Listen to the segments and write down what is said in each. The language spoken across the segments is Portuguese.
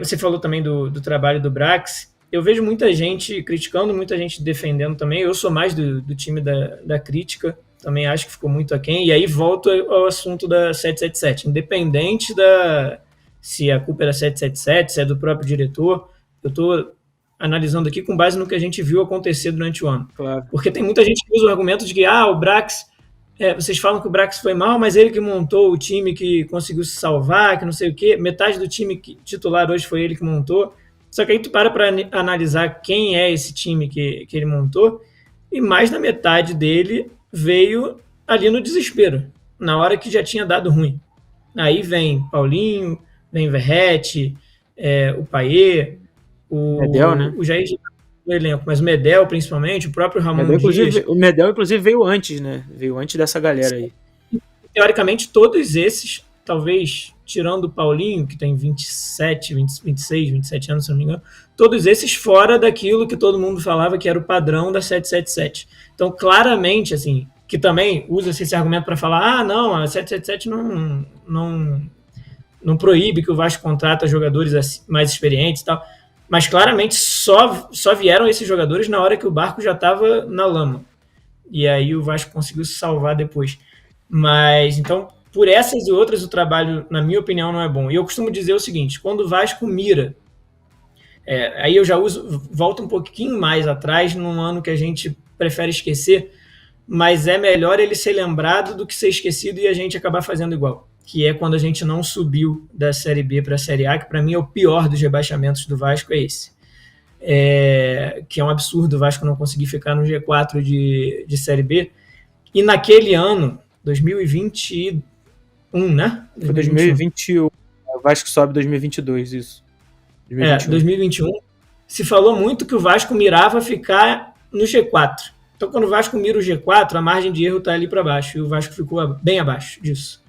Você falou também do trabalho do Brax. Eu vejo muita gente criticando, muita gente defendendo também. Eu sou mais do time da crítica, também acho que ficou muito aquém. E aí volto ao assunto da 777. Independente se a culpa é da 777, se é do próprio diretor, eu estou analisando aqui com base no que a gente viu acontecer durante o ano. Claro. Porque tem muita gente que usa o argumento de que o Brax... vocês falam que o Brax foi mal, mas ele que montou o time que conseguiu se salvar, que não sei o quê. Metade do time titular hoje foi ele que montou. Só que aí tu para analisar quem é esse time que ele montou, e mais da metade dele veio ali no desespero, na hora que já tinha dado ruim. Aí vem Paulinho, vem Verratti, o Payet, Medel, né? o Jair do elenco, mas o Medel principalmente, o próprio Ramon Dias. O Medel, inclusive, veio antes, né? Veio antes dessa galera aí. Teoricamente, todos esses, talvez tirando o Paulinho, que tem 27, 26, 27 anos, se não me engano, todos esses fora daquilo que todo mundo falava que era o padrão da 777. Então, claramente, assim, que também usa-se esse argumento para falar, não, a 777 não proíbe que o Vasco contrata jogadores mais experientes e tal, mas claramente só vieram esses jogadores na hora que o barco já estava na lama. E aí o Vasco conseguiu se salvar depois. Mas, então, por essas e outras, o trabalho, na minha opinião, não é bom. E eu costumo dizer o seguinte, quando o Vasco mira, aí eu já volto um pouquinho mais atrás, num ano que a gente prefere esquecer, mas é melhor ele ser lembrado do que ser esquecido e a gente acabar fazendo igual, que é quando a gente não subiu da Série B para a Série A, que para mim é o pior dos rebaixamentos do Vasco, é esse. Que é um absurdo o Vasco não conseguir ficar no G4 de Série B. E naquele ano, 2021, né? Foi 2021. O Vasco sobe 2022, isso. 2021. Se falou muito que o Vasco mirava ficar no G4. Então, quando o Vasco mira o G4, a margem de erro está ali para baixo. E o Vasco ficou bem abaixo disso.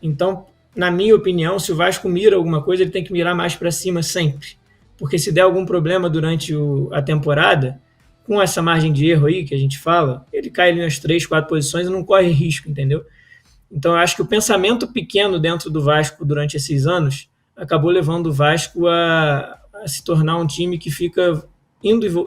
Então, na minha opinião, se o Vasco mira alguma coisa, ele tem que mirar mais para cima sempre. Porque se der algum problema durante a temporada, com essa margem de erro aí que a gente fala, ele cai ali nas 3, 4 posições e não corre risco, entendeu? Então eu acho que o pensamento pequeno dentro do Vasco durante esses anos acabou levando o Vasco a se tornar um time que fica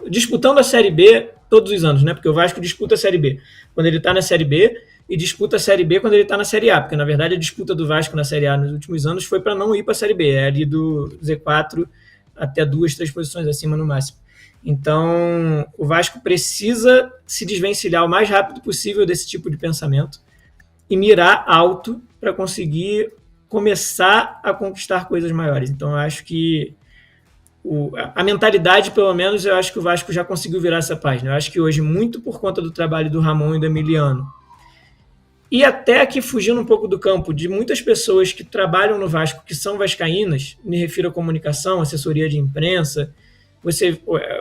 disputando a Série B todos os anos, né? Porque o Vasco disputa a Série B quando ele está na Série B e disputa a Série B quando ele está na Série A, porque na verdade a disputa do Vasco na Série A nos últimos anos foi para não ir para a Série B, ali do Z4 até 2, 3 posições acima no máximo. Então, o Vasco precisa se desvencilhar o mais rápido possível desse tipo de pensamento e mirar alto para conseguir começar a conquistar coisas maiores. Então, eu acho que a mentalidade, pelo menos, eu acho que o Vasco já conseguiu virar essa página. Eu acho que hoje, muito por conta do trabalho do Ramon e do Emiliano, e até aqui fugindo um pouco do campo, de muitas pessoas que trabalham no Vasco, que são vascaínas, me refiro à comunicação, assessoria de imprensa.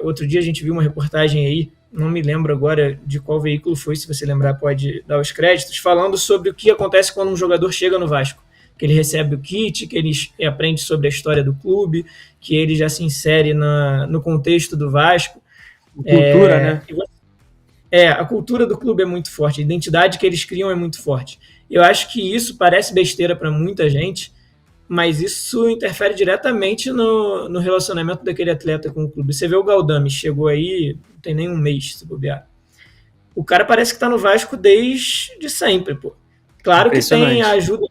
Outro dia a gente viu uma reportagem aí, não me lembro agora de qual veículo foi, se você lembrar pode dar os créditos, falando sobre o que acontece quando um jogador chega no Vasco, que ele recebe o kit, que ele aprende sobre a história do clube, que ele já se insere no contexto do Vasco. Cultura, né? A cultura do clube é muito forte, a identidade que eles criam é muito forte. Eu acho que isso parece besteira para muita gente, mas isso interfere diretamente no relacionamento daquele atleta com o clube. Você vê o Galdame, chegou aí, não tem nem um mês, se bobear. O cara parece que está no Vasco desde sempre, pô. Claro que tem a ajuda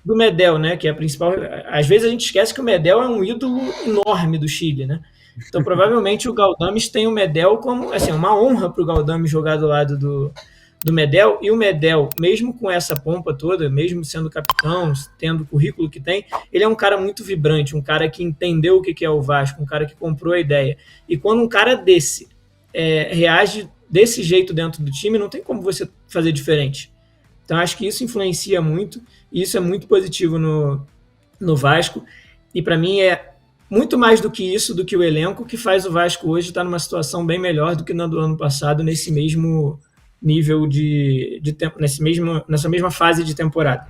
do Medel, né, que é a principal... Às vezes a gente esquece que o Medel é um ídolo enorme do Chile, né? Então, provavelmente, o Galdames tem o Medel como... Assim, uma honra para o Galdames jogar do lado do Medel, e o Medel, mesmo com essa pompa toda, mesmo sendo capitão, tendo o currículo que tem, ele é um cara muito vibrante, um cara que entendeu o que é o Vasco, um cara que comprou a ideia. E quando um cara desse reage desse jeito dentro do time, não tem como você fazer diferente. Então, acho que isso influencia muito, e isso é muito positivo no Vasco, e para mim é muito mais do que isso, do que o elenco, que faz o Vasco hoje estar numa situação bem melhor do que na do ano passado, nesse mesmo nível de tempo, nessa mesma fase de temporada.